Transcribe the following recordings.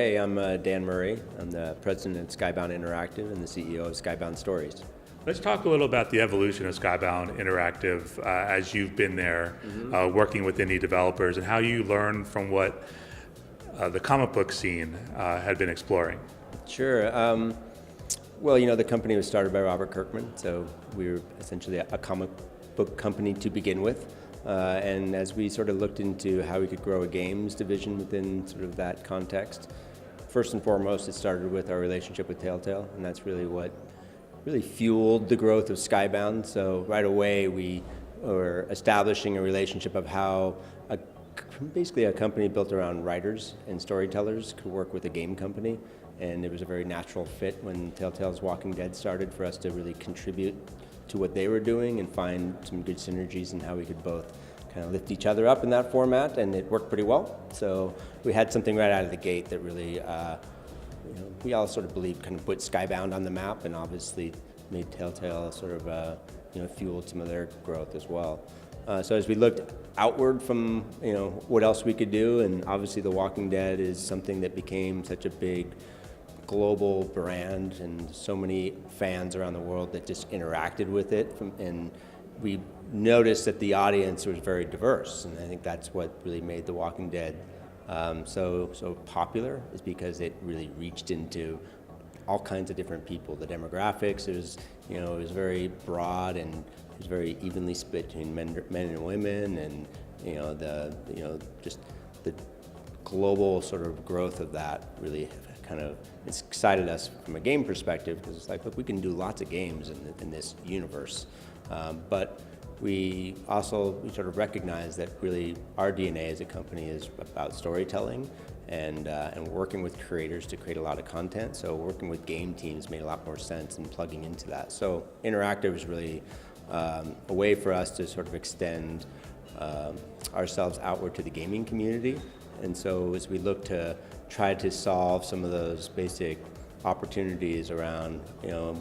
Hey, I'm Dan Murray. I'm the president of Skybound Interactive and the CEO of Skybound Stories. Let's talk a little about the evolution of Skybound Interactive as you've been there working with indie developers and how you learn from what the comic book scene had been exploring. Sure. Well, the company was started by Robert Kirkman, so we were essentially a comic book company to begin with. And as we sort of looked into how we could grow a games division within sort of that context, first and foremost, it started with our relationship with Telltale, and that's really what really fueled the growth of Skybound. So right away, we were establishing a relationship of how basically a company built around writers and storytellers could work with a game company. And it was a very natural fit when Telltale's Walking Dead started for us to really contribute to what they were doing and find some good synergies in how we could both kind of lift each other up in that format, and it worked pretty well. So we had something right out of the gate that really, we all sort of believe kind of put Skybound on the map, and obviously made Telltale sort of, fueled some of their growth as well. So as we looked outward from, what else we could do, and obviously The Walking Dead is something that became such a big global brand and so many fans around the world that just interacted with it. And we noticed that the audience was very diverse, and I think that's what really made The Walking Dead so popular, is because it really reached into all kinds of different people. The demographics, it was very broad, and it was very evenly split between men and women, and just the global sort of growth of that really kind of it's excited us from a game perspective, because it's like, look, we can do lots of games in this universe, but we sort of recognize that really our DNA as a company is about storytelling and working with creators to create a lot of content. So working with game teams made a lot more sense and plugging into that. So interactive is really a way for us to sort of extend ourselves outward to the gaming community. And so as we look to try to solve some of those basic opportunities around,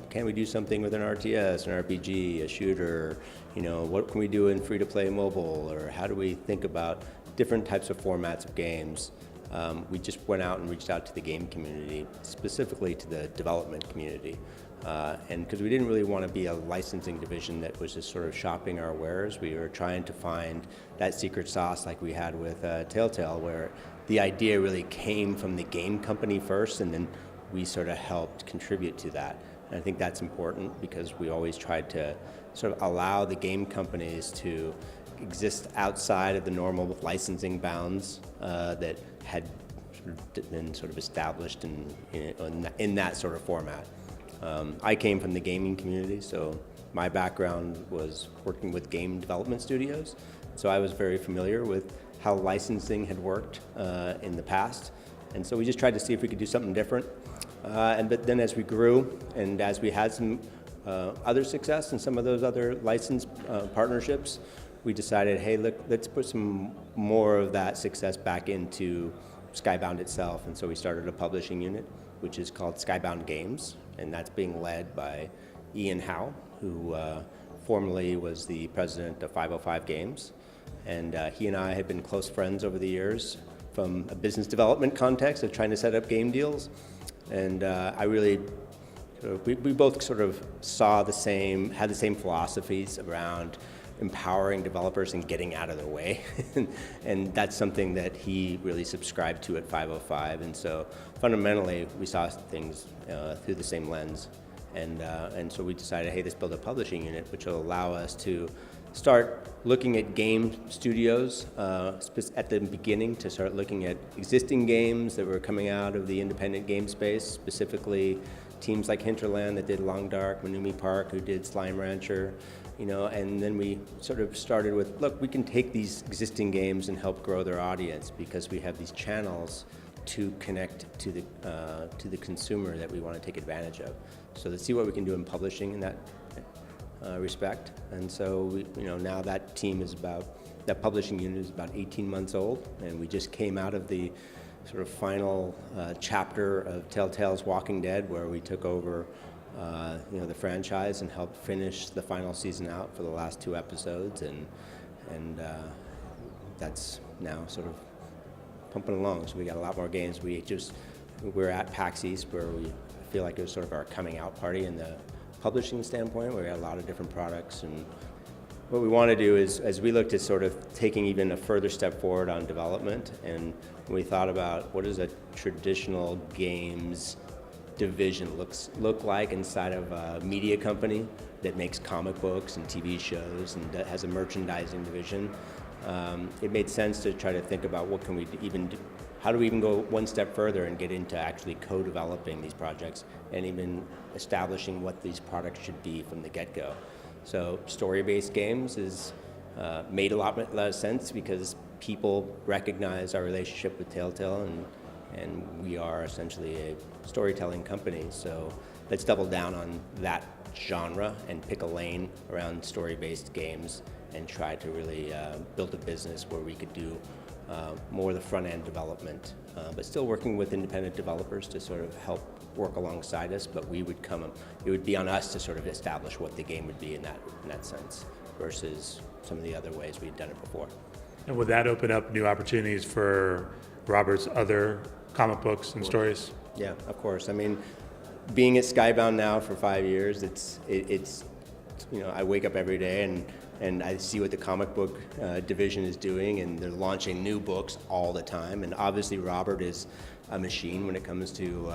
can we do something with an RTS, an RPG, a shooter, what can we do in free-to-play mobile, or how do we think about different types of formats of games? We just went out and reached out to the game community, specifically to the development community. And because we didn't really want to be a licensing division that was just sort of shopping our wares, we were trying to find that secret sauce like we had with Telltale, where the idea really came from the game company first, and then we sort of helped contribute to that. And I think that's important, because we always tried to sort of allow the game companies to exist outside of the normal licensing bounds that had been sort of established in that sort of format. I came from the gaming community, so my background was working with game development studios. So I was very familiar with how licensing had worked in the past. And so we just tried to see if we could do something different. But then as we grew, and as we had some other success in some of those other license partnerships, we decided, hey, look, let's put some more of that success back into Skybound itself. And so we started a publishing unit, which is called Skybound Games, and that's being led by Ian Howe, who formerly was the president of 505 Games. And he and I have been close friends over the years from a business development context of trying to set up game deals. And we both sort of had the same philosophies around empowering developers and getting out of their way. And that's something that he really subscribed to at 505. And so fundamentally, we saw things through the same lens. And so we decided, hey, let's build a publishing unit, which will allow us to start looking at game studios at the beginning, to start looking at existing games that were coming out of the independent game space, specifically teams like Hinterland that did Long Dark, Manumi Park, who did Slime Rancher, and then we sort of started with, look, we can take these existing games and help grow their audience, because we have these channels to connect to the consumer that we want to take advantage of. So let's see what we can do in publishing in that respect. And so now that publishing unit is about 18 months old, and we just came out of the sort of final chapter of Telltale's Walking Dead, where we took over the franchise and helped finish the final season out for the last 2 episodes, and that's now sort of pumping along. So we got a lot more games. We just we're at PAX East, where we feel like it was sort of our coming out party in the publishing standpoint, where we had a lot of different products. And what we want to do is, as we looked at sort of taking even a further step forward on development, and we thought about what does a traditional games division look like inside of a media company that makes comic books and TV shows and that has a merchandising division. It made sense to try to think about what can we even do, how do we even go one step further and get into actually co-developing these projects and even establishing what these products should be from the get-go. So story-based games is made a lot of sense because people recognize our relationship with Telltale, and we are essentially a storytelling company. So let's double down on that genre and pick a lane around story-based games and try to really build a business where we could do more of the front-end development, but still working with independent developers to sort of help work alongside us. But it would be on us to sort of establish what the game would be in that sense, versus some of the other ways we'd done it before. And would that open up new opportunities for Robert's other comic books and stories? Yeah, of course. I mean, being at Skybound now for 5 years, it's I wake up every day and I see what the comic book division is doing, and they're launching new books all the time. And obviously Robert is a machine when it comes to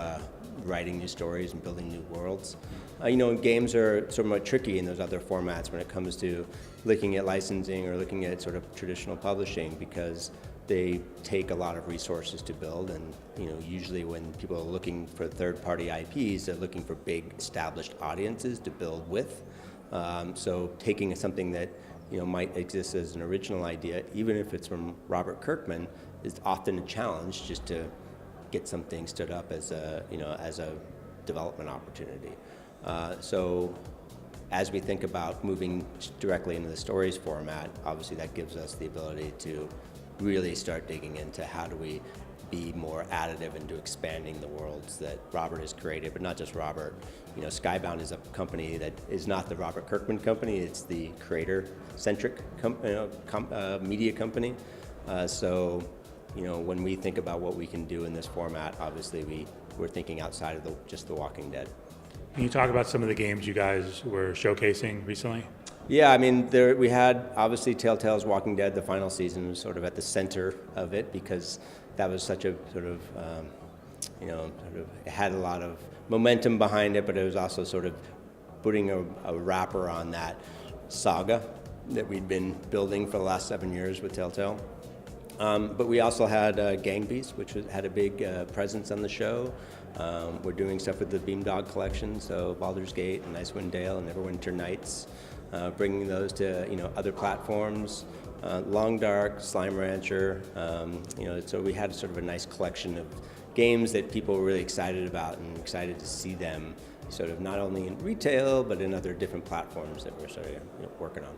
writing new stories and building new worlds. Games are somewhat tricky in those other formats when it comes to looking at licensing or looking at sort of traditional publishing, because they take a lot of resources to build, and usually when people are looking for third-party IPs, they're looking for big established audiences to build with. So taking something that might exist as an original idea, even if it's from Robert Kirkman, is often a challenge just to get something stood up as a development opportunity. So as we think about moving directly into the stories format, obviously that gives us the ability to really start digging into how do we be more additive into expanding the worlds that Robert has created, but not just Robert. Skybound is a company that is not the Robert Kirkman company, it's the creator-centric media company. So when we think about what we can do in this format, obviously we're thinking outside of just The Walking Dead. Can you talk about some of the games you guys were showcasing recently? Yeah, I mean, we had obviously Telltale's Walking Dead. The final season was sort of at the center of it because that was such a it had a lot of momentum behind it, but it was also sort of putting a wrapper on that saga that we'd been building for the last 7 years with Telltale. But we also had Gang Beasts, which had a big presence on the show. We're doing stuff with the Beamdog collection, so Baldur's Gate and Icewind Dale and Neverwinter Nights, bringing those to other platforms. Long Dark, Slime Rancher, so we had sort of a nice collection of games that people were really excited about and excited to see them sort of not only in retail but in other different platforms that we're sort of working on.